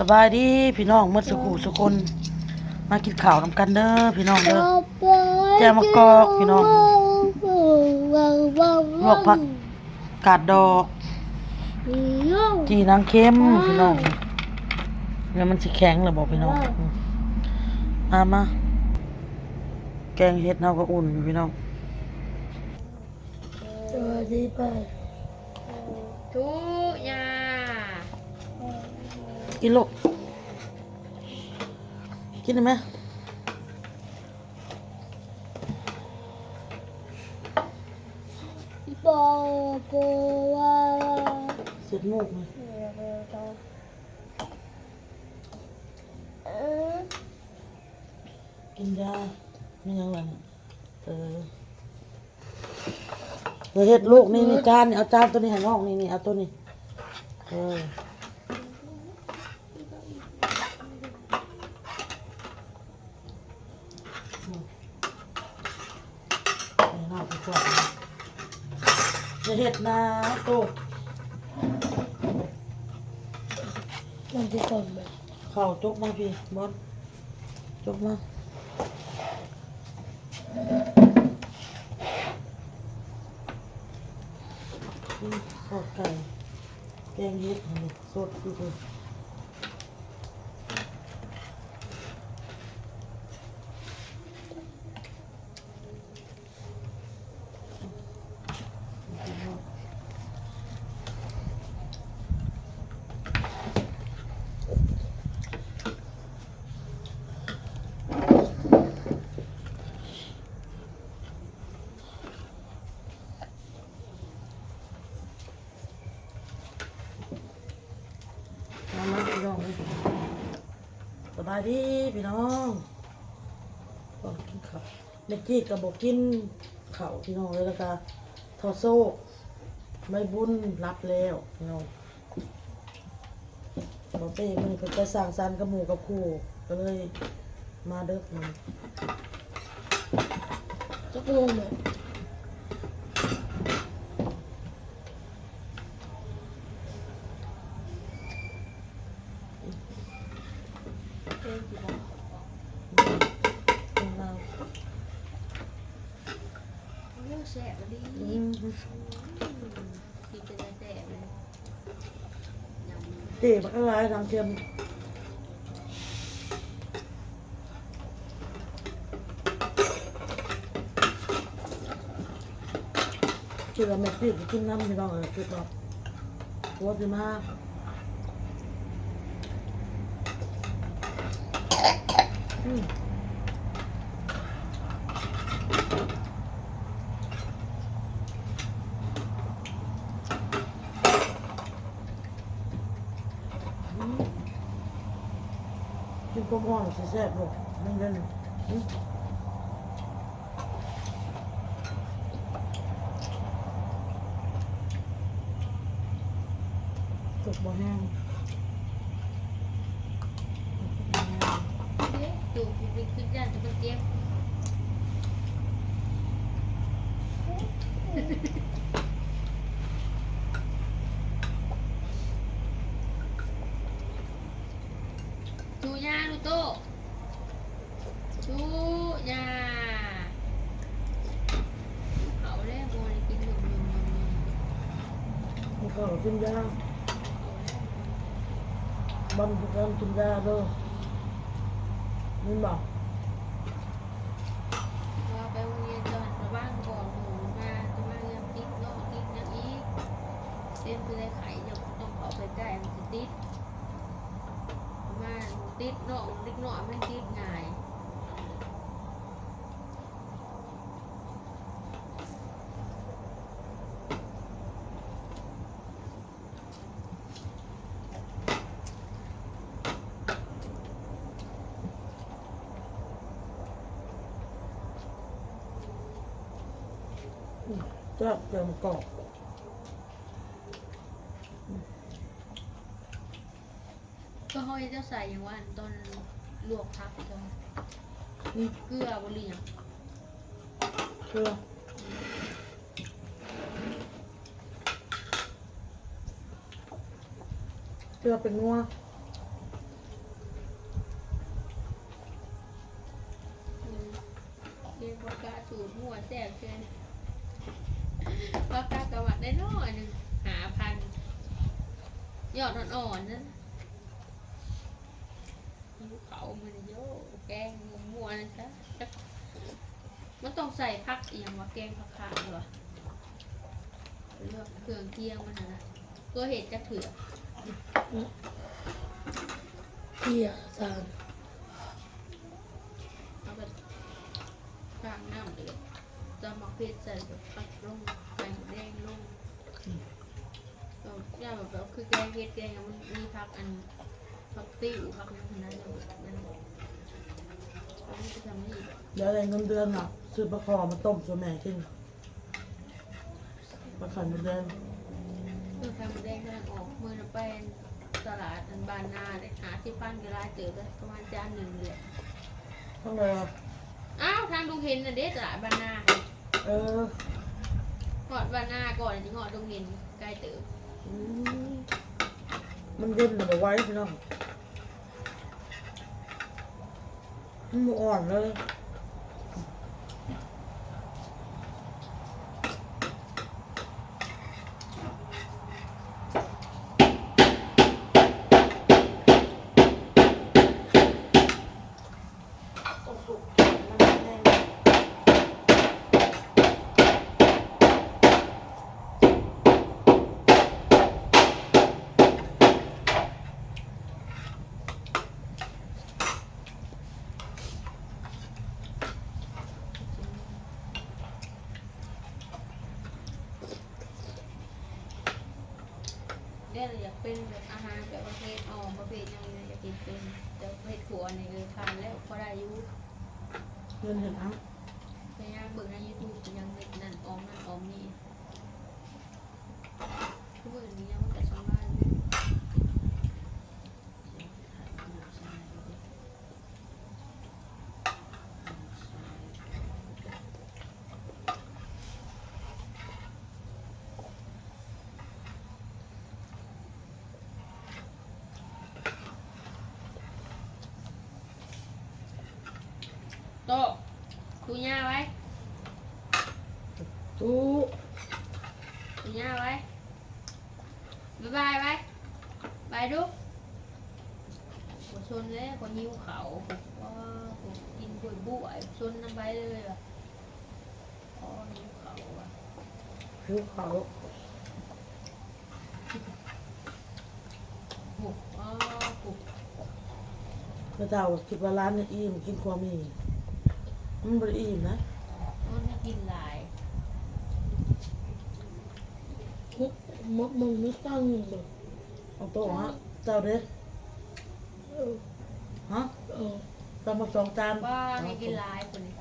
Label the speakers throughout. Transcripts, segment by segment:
Speaker 1: สบายดีพี่น้องเมื่อสักครู่สักคนมากินข้าวนำกันเด้อพี่น้องเด้อแจ่วมะกอกพี่น้องลวกผักกาดดอกจีนางเค็มพี่น้องเนี่ยมันสิแข็งแล้วบอกพี่น้องมาแกงเห็ดเฮาก็อุ่นอยู่พี่น้องสวัสดีป้า
Speaker 2: ทุยา
Speaker 1: กินลูกกินได้ไหม
Speaker 2: ปอปว่า
Speaker 1: เสร็จมุกไหมกินยาไม่ยังไงเฮ็ดลูกนี่จานเอาจานตัวนี้ให้น้องนี่เอาตัวนี้น่าไปกว่าเฮ็ดนะโตมันจะก่อนไหมข้าวจกมาพี่บอสจกมาทอดไก่แกงเห็ดสดดูเลยพี่น้องสบายดีพี่น้องก็กินข้าวเมื่อกี้ก็บอกกินข้าวพี่น้องเลยแล้วก็ทอดโซ่ไม่บุญรับแล้วพี่น้องบอกไปมันไปสั่งสรรค์กับหมู่กับคู่ก็เลยมาเด้อมันจะลงไหม
Speaker 2: แสบดีที่จะได้แสบเลย
Speaker 1: เตี๋ยมันอะไรทางเทียมคือเราไม่ติดกินน้ำพี่น้องคือแบบรสดีมากกินก้มอ่อนแซ่บๆลูกนั่นเล่นตกบ่แห้ง
Speaker 2: ดูวิธีการจะเป็นเจี๊ยบชูยาลูโตชูยาเขาเล่นโมนกินหนุ่ม
Speaker 1: มีข้าวกินยาบันทึกกินยาด้วยนี่บอก
Speaker 2: ว่าไปโรงเรียนจอนมาบ้านก่อนหนูมาจะมาเรียนติ๊กโน่ติ๊กอย่างอีกเส้นคือได้ไข่ยังต้องเอาไปใกล้มันจะติ๊กมาติดเนาะเล็กน้อยมันติดง่าย
Speaker 1: จะเติมกรอบ
Speaker 2: ก็ห้อยจะใส่อย่างว่าตอนลวกพักตอนเกลือบริยง
Speaker 1: เกลือเป็นนัว
Speaker 2: สูตรหัวแซ่บเกินว่าปลากระวัดได้น้อยหนึ่ง5,000ยอดอ่อนๆนั่นหิวเขามันโยแกงมัวๆนะจ๊ะมันต้องใส่ผักอีกอย่างว่าแกงผักขาดเหรอเลือกเครื่องเคียงมันนะตัวเห็ดจะเผือก
Speaker 1: เกียสาร
Speaker 2: เอาไปข้างน้ำเดือดจะมาเพชรใส่แบบปักลงไก่หมูแดงลงเราย่าแบบคือแกงเห็ดแกงมันมีผักอันผักติ้วผักนั้นนั้นมันจะทำนี่
Speaker 1: เดี๋ยวอะไรเงินเดือนอ่ะซื้อปลาคอมาต้มตัวแม่กินปลาขันเงินเดือน
Speaker 2: คือไข่หมูแดงกำลังออกมือนะเป็นตลาดอันบานนาได้หาที่ปั้นก็ได้เจอได้ประมาณจานหนึ่งเลย
Speaker 1: เท่าไหร่อ่ะ
Speaker 2: อ้าวทางดูเห็นน่ะเด้ตลาดบานนา
Speaker 1: เออ
Speaker 2: หอดบานนาก่อนถึงหอดดงเห็นใกล้เติบ
Speaker 1: อืมมันเย็นหรือไว้พี่น้องมันบ่อ่อนเลย
Speaker 2: เด้อยากเป็นแบบอาหารแบบประเภทประเภทยังไงอยากกินเป็นแต่ประเภทถั่วนี่เลยทานแล้วพอได้อยู่
Speaker 1: เงินเห็นอ่ะ
Speaker 2: พยายามเบิ่งใน YouTube ยังเด็กนั่นออมนี่ทุกวันนี้ยังมันแต่ชาวบ้านอยู่ โตะตูย่าไว้
Speaker 1: ตู้
Speaker 2: ตูย่าไว้บ๊ายบายไว้บายดูหัวชนเลยคนยิ้วเขาว่าผมกินบุยบุยชนน้ำใบเลยว่ะอ๋อยิ้วเขาว่ะ
Speaker 1: ผิวขาว
Speaker 2: หุบอ๋อหุบ
Speaker 1: พระเจ้าคิดว่าร้านนี้อิ่มกินความมีมันบริอิ่มนะ
Speaker 2: มันไม่กินหลาย
Speaker 1: มึงไม่ตั้งเลยเอาโต๊ะฮะเจ้าเด็ดฮะตำมา2 จาน
Speaker 2: ว่าไม่กินหลายคนนี้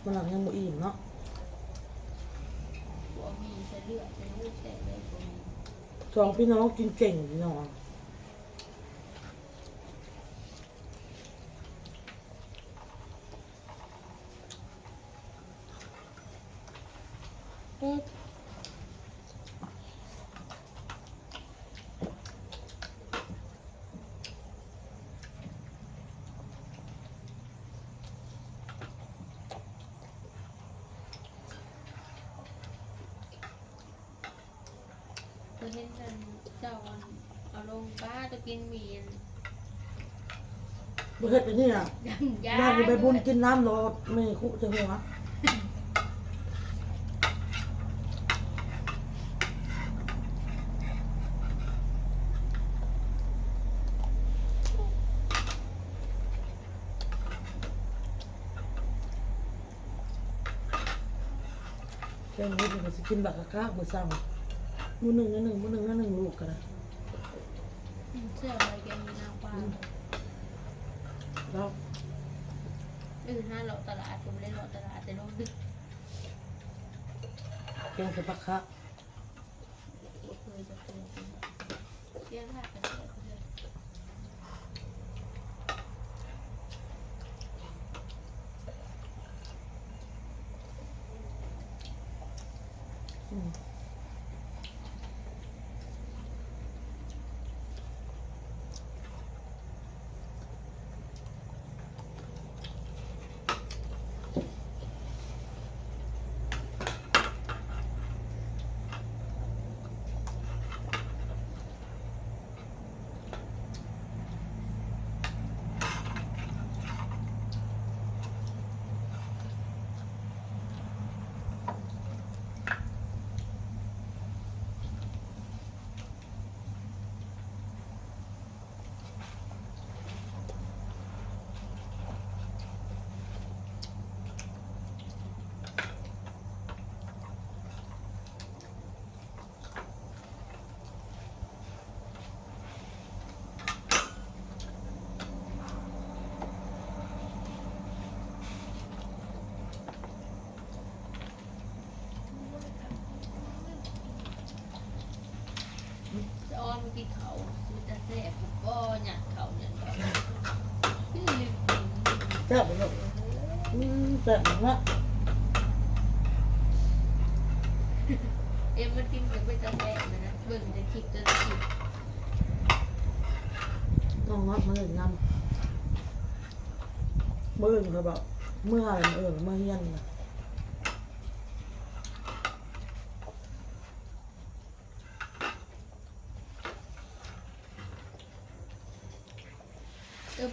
Speaker 1: มันหลังยังบ่อิ่มเนาะ
Speaker 2: ตัวมีใส่เลือดใส่ลูกใส่เลยตัวนี้
Speaker 1: 2 พี่น้องกินเก่งพี่น้อง
Speaker 2: ตัวเห็นกันเจ้าเอาลงป้าจะกินหมี่
Speaker 1: บ่เฮ็ดไปนี่อ่ะ
Speaker 2: ยังยา
Speaker 1: ย่าจะไปบุญกินน้ำรอไม่คุจะหัวแค่นี้มันจะกินบักกะคักมื้อเช้ามื้อหนึ่งนะหนึ่งมื้อหนึ่งนะหนึ่งลูกกันนะ
Speaker 2: เชื่ออะไรแกมีนางฟ้า
Speaker 1: แล้ว
Speaker 2: ห้าเราตลาดผมไม่ได้รอตลาดแต่เราดึก
Speaker 1: แกงใส่บักคัก
Speaker 2: เคยจะเคยเลี้ยงหักกันเลย
Speaker 1: อืม
Speaker 2: กินเขามันจะแซ่บก็หยัดเขาหยัดเขาพี่ลืม
Speaker 1: แซ่บเลยแซ่บมาก
Speaker 2: เอ็มมันกินกับไปจะแซ่บนะเบิ่งจะคลิปจะคลิป
Speaker 1: น้องนัดมาเล่นน้ำเมื่อเขาบอกเมื่ออะไรเมื่อเฮียนนะ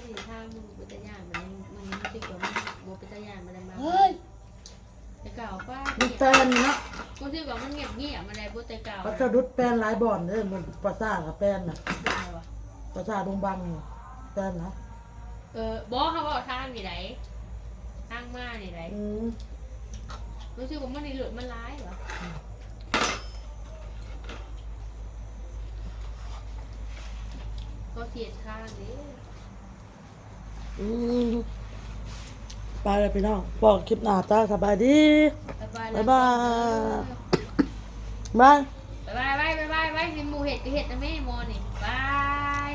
Speaker 2: มีทางมึงเป็นตะยานมันรู้สึกว่ามันโมเป็นตะยานมันอะไรมาแต่เก่าป้า
Speaker 1: มันแตนนะ
Speaker 2: รู้สึกว่ามันเงียบเงียบมันอะไรพวกแต่เก่า
Speaker 1: ปัสสาวะแป้นหลายบ่อนเลยมันปลาซ่ากับแป้นน่ะ
Speaker 2: อะไรวะ
Speaker 1: ปลาซ่าดงบังแป้นนะ
Speaker 2: บอกเขาบอกทางนี่ไหนทางมานี่ไหน
Speaker 1: ม
Speaker 2: รู้สึกว่ามันในหลุดมันร้ายเหรอก็เสียทางนี้
Speaker 1: ไปเลยพี่น้องบอกคลิปหน้าตาสบายดี บ๊ายบาย บาย
Speaker 2: บายบายบายบายบายบายมีหมูเห็ดกับเห็ดนะแม่โมนี่บาย